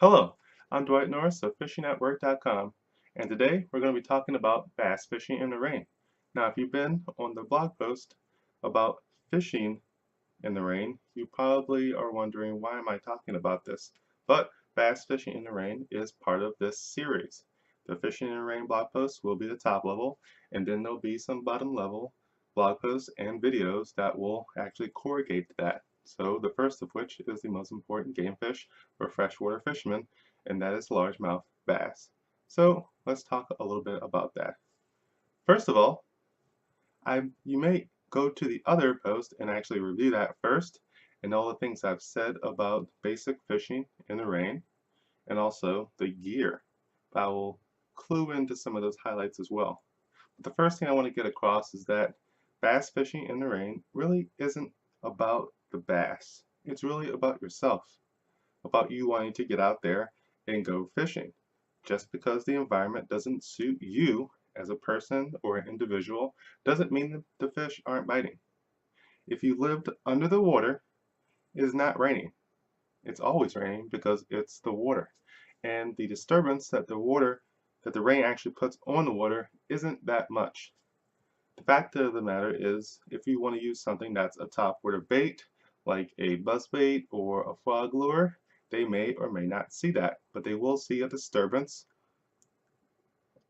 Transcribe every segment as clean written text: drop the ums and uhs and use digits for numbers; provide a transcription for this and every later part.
Hello, I'm Dwight Norris of fishingatwork.com, and today we're going to be talking about bass fishing in the rain. Now, if you've been on the blog post about fishing in the rain, you probably are wondering why am I talking about this? But bass fishing in the rain is part of this series. The fishing in the rain blog post will be the top level, and then there'll be some bottom level blog posts and videos that will actually correlate to that. So the first of which is the most important game fish for freshwater fishermen, and that is largemouth bass. So let's talk a little bit about that. First of all, you may go to the other post and actually review that first and all the things I've said about basic fishing in the rain and also the gear. But I will clue into some of those highlights as well. But the first thing I want to get across is that bass fishing in the rain really isn't about the bass. It's really about yourself, about you wanting to get out there and go fishing. Just because the environment doesn't suit you as a person or an individual doesn't mean that the fish aren't biting. If you lived under the water, it is not raining. It's always raining because it's the water. And the disturbance that the rain actually puts on the water isn't that much. The fact of the matter is, if you want to use something that's a topwater bait, like a buzzbait or a frog lure, they may or may not see that, but they will see a disturbance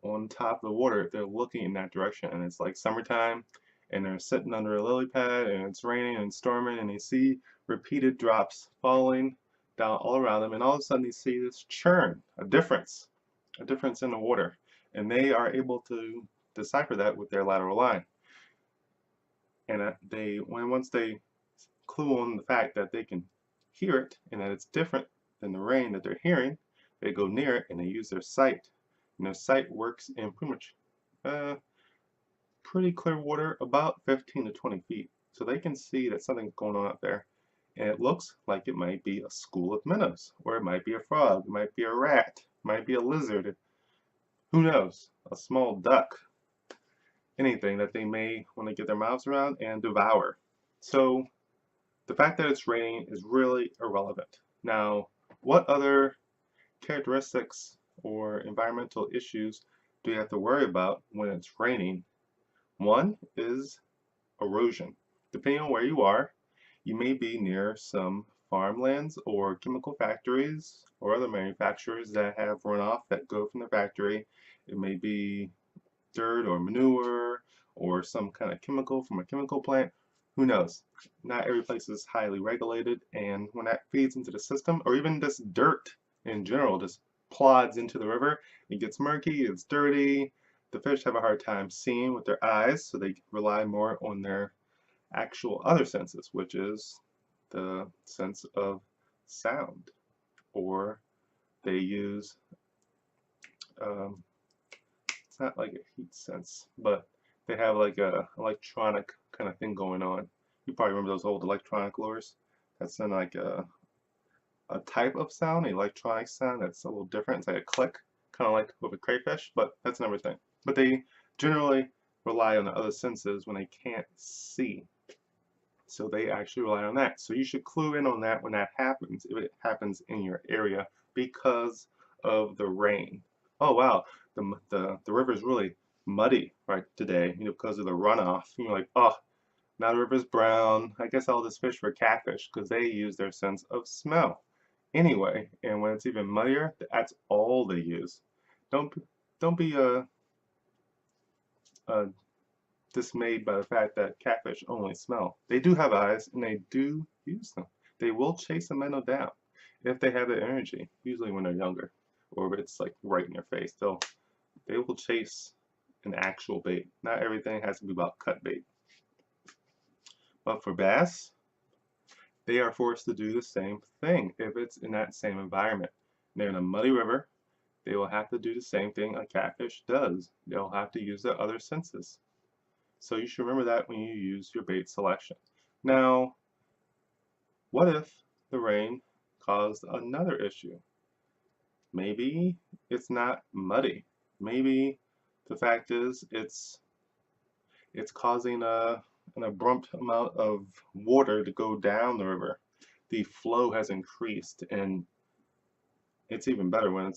on top of the water if they're looking in that direction. And it's like summertime, and they're sitting under a lily pad, and it's raining and storming, and they see repeated drops falling down all around them, and all of a sudden they see this churn, a difference in the water, and they are able to decipher that with their lateral line. And once they clue on the fact that they can hear it and that it's different than the rain that they're hearing, they go near it and they use their sight. And their sight works in pretty much pretty clear water, about 15 to 20 feet. So they can see that something's going on up there. And it looks like it might be a school of minnows, or it might be a frog, it might be a rat, it might be a lizard, who knows, a small duck, anything that they may want to get their mouths around and devour. So the fact that it's raining is really irrelevant. Now, what other characteristics or environmental issues do you have to worry about when it's raining? One is erosion. Depending on where you are, you may be near some farmlands or chemical factories or other manufacturers that have runoff that go from the factory. It may be dirt or manure or some kind of chemical from a chemical plant. Who knows? Not every place is highly regulated, and when that feeds into the system, or even this dirt in general just plods into the river, it gets murky, it's dirty. The fish have a hard time seeing with their eyes, so they rely more on their actual other senses, which is the sense of sound, or they use it's not like a heat sense, but they have like a electronic kind of thing going on. You probably remember those old electronic lures. That's in like a type of sound, an electronic sound that's a little different. It's like a click, kind of like with a crayfish, but that's another thing. But they generally rely on the other senses when they can't see. So they actually rely on that. So you should clue in on that when that happens, if it happens in your area because of the rain. Oh wow, the river is really muddy right today, because of the runoff. You're like, oh, now the river's brown. I guess all this fish for catfish because they use their sense of smell. Anyway, and when it's even muddier, that's all they use. Don't don't be uh, dismayed by the fact that catfish only smell. They do have eyes and they do use them. They will chase a minnow down if they have the energy, usually when they're younger, or if it's like right in their face. They will chase an actual bait. Not everything has to be about cut bait. But for bass, they are forced to do the same thing if it's in that same environment. They're in a muddy river, they will have to do the same thing a catfish does. They'll have to use their other senses. So you should remember that when you use your bait selection. Now, what if the rain caused another issue? Maybe it's not muddy. Maybe the fact is it's causing an abrupt amount of water to go down the river. The flow has increased, and It's even better when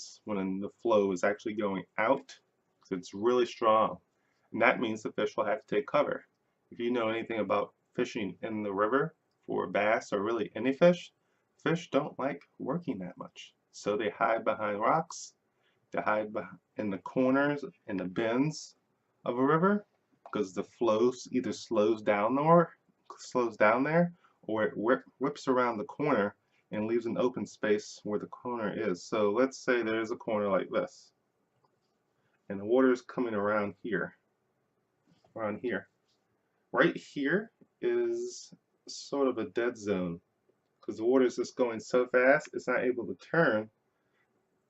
the flow is actually going out because it's really strong. And that means the fish will have to take cover. If you know anything about fishing in the river for bass or really any fish, fish don't like working that much. So they hide behind rocks, they hide in the corners, in the bends of a river because the flow either slows down there, or it whips around the corner and leaves an open space where the corner is. So let's say there's a corner like this, and the water is coming around here, around here. Right here is sort of a dead zone because the water is just going so fast, it's not able to turn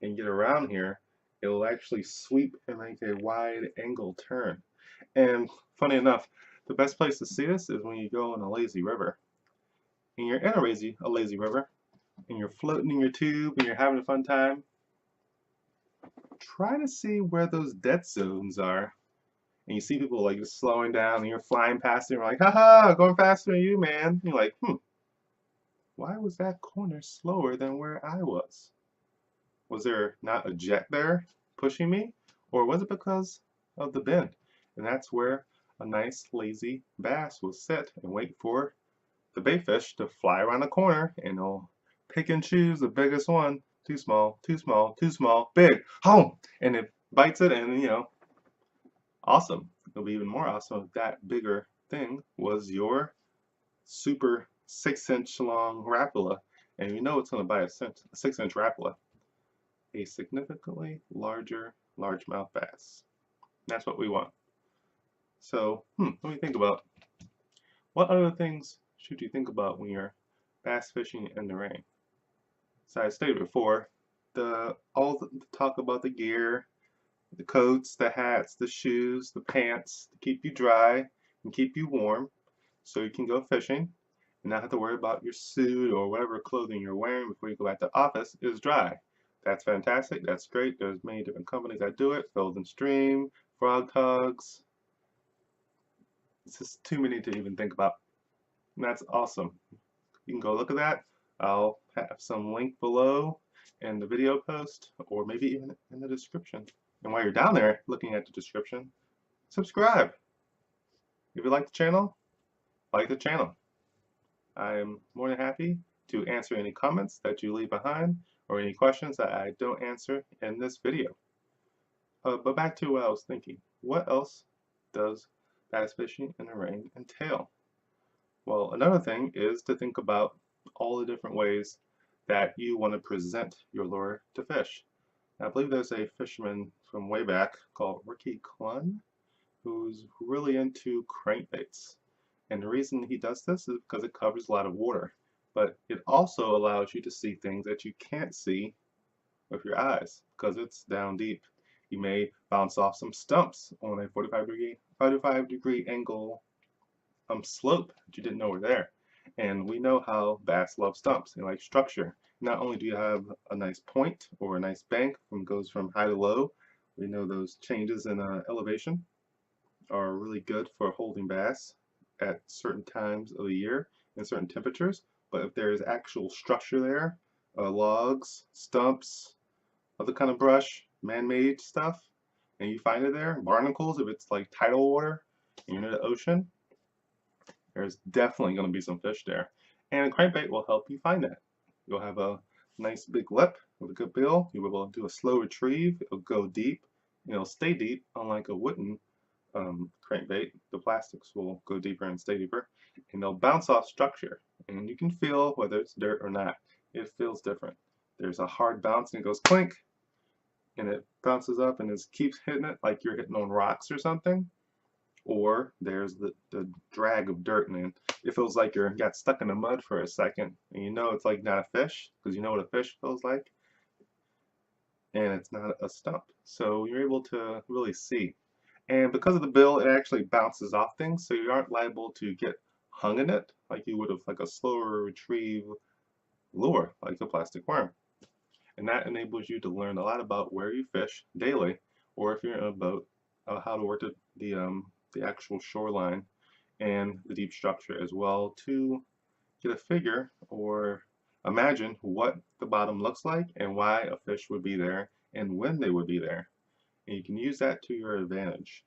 and get around here. It will actually sweep and make a wide angle turn. And funny enough, the best place to see this is when you go in a lazy river. And you're in a lazy river, and you're floating in your tube and you're having a fun time. Try to see where those dead zones are. And you see people like just slowing down and you're flying past them. You're like, haha, going faster than you, man. And you're like, why was that corner slower than where I was? Was there not a jet there pushing me? Or was it because of the bend? And that's where a nice lazy bass will sit and wait for the bait fish to fly around the corner, and they'll pick and choose the biggest one. Too small, too small, too small, big, home! And it bites it, and awesome. It'll be even more awesome if that bigger thing was your super 6-inch long rapala. And you know it's going to bite a 6-inch rapala. A significantly larger largemouth bass. That's what we want. So, let me think about what other things should you think about when you're bass fishing in the rain. So I stated before, all the talk about the gear, the coats, the hats, the shoes, the pants to keep you dry and keep you warm so you can go fishing and not have to worry about your suit or whatever clothing you're wearing before you go back to the office is dry. That's fantastic. That's great. There's many different companies that do it. Field and Stream, Frog Tugs. It's just too many to even think about. And that's awesome. You can go look at that. I'll have some link below in the video post or maybe even in the description. And while you're down there looking at the description, subscribe. If you like the channel, like the channel. I am more than happy to answer any comments that you leave behind or any questions that I don't answer in this video. But back to what I was thinking. What else does bass fishing in the rain entail? Well, another thing is to think about all the different ways that you want to present your lure to fish. Now, I believe there's a fisherman from way back called Ricky Clunn who's really into crankbaits. And the reason he does this is because it covers a lot of water, but it also allows you to see things that you can't see with your eyes because it's down deep. You may bounce off some stumps on a 45-degree angle slope that you didn't know were there. And we know how bass love stumps. They like structure. Not only do you have a nice point or a nice bank goes from high to low, we know those changes in elevation are really good for holding bass at certain times of the year and certain temperatures. But if there is actual structure there, logs, stumps, other kind of brush, man-made stuff, and you find it there, barnacles, if it's like tidal water and you're near the ocean, there's definitely going to be some fish there. And a crankbait will help you find that. You'll have a nice big lip with a good bill. You'll be able to do a slow retrieve. It'll go deep. It'll stay deep, unlike a wooden crankbait. The plastics will go deeper and stay deeper. And they'll bounce off structure. And you can feel whether it's dirt or not. It feels different. There's a hard bounce and it goes clink. And it bounces up and it keeps hitting it like you're hitting on rocks or something. Or there's the drag of dirt, and it feels like you got stuck in the mud for a second, and you know it's like not a fish because you know what a fish feels like, and it's not a stump. So you're able to really see. And because of the bill, it actually bounces off things, so you aren't liable to get hung in it like you would have like a slower retrieve lure, like a plastic worm. And that enables you to learn a lot about where you fish daily, or if you're in a boat, how to work the actual shoreline and the deep structure as well to get a figure or Imagine what the bottom looks like and why a fish would be there and when they would be there. And you can use that to your advantage.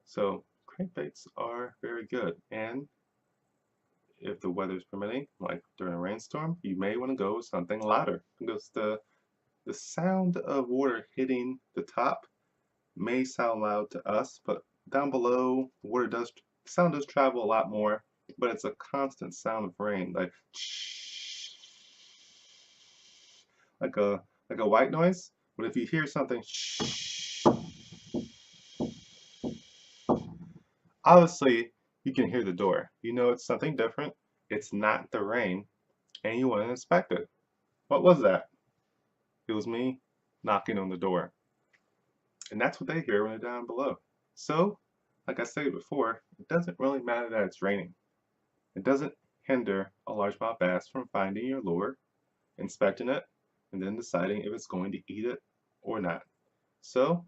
So crankbaits are very good. And if the weather's permitting, like during a rainstorm, you may want to go with something louder because the sound of water hitting the top may sound loud to us, but down below, sound does travel a lot more, but it's a constant sound of rain, like a like a white noise. But if you hear something, obviously you can hear the door. You know it's something different. It's not the rain, and you want to inspect it. What was that? It was me knocking on the door. And that's what they hear when they're down below. So, like I said before, it doesn't really matter that it's raining. It doesn't hinder a largemouth bass from finding your lure, inspecting it, and then deciding if it's going to eat it or not. So,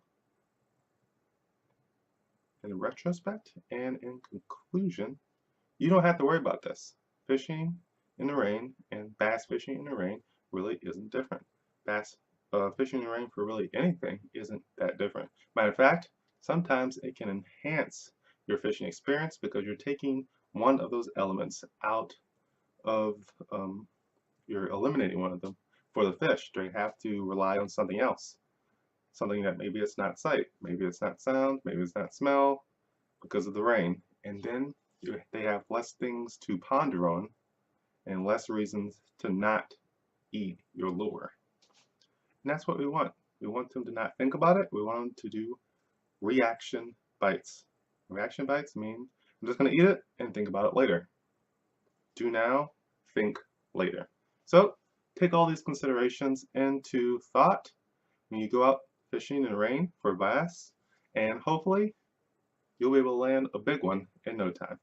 in retrospect and in conclusion, you don't have to worry about this. Fishing in the rain and bass fishing in the rain really isn't different. Bass fishing in the rain for really anything isn't that different. Matter of fact, sometimes it can enhance your fishing experience because you're taking one of those elements out of, you're eliminating one of them for the fish. They have to rely on something else. Something that maybe it's not sight, maybe it's not sound, maybe it's not smell because of the rain. And then they have less things to ponder on and less reasons to not eat your lure. And that's what we want. We want them to not think about it. We want them to do reaction bites. Reaction bites mean I'm just going to eat it and think about it later. Do now, think later. So take all these considerations into thought when you go out fishing in the rain for bass, and hopefully you'll be able to land a big one in no time.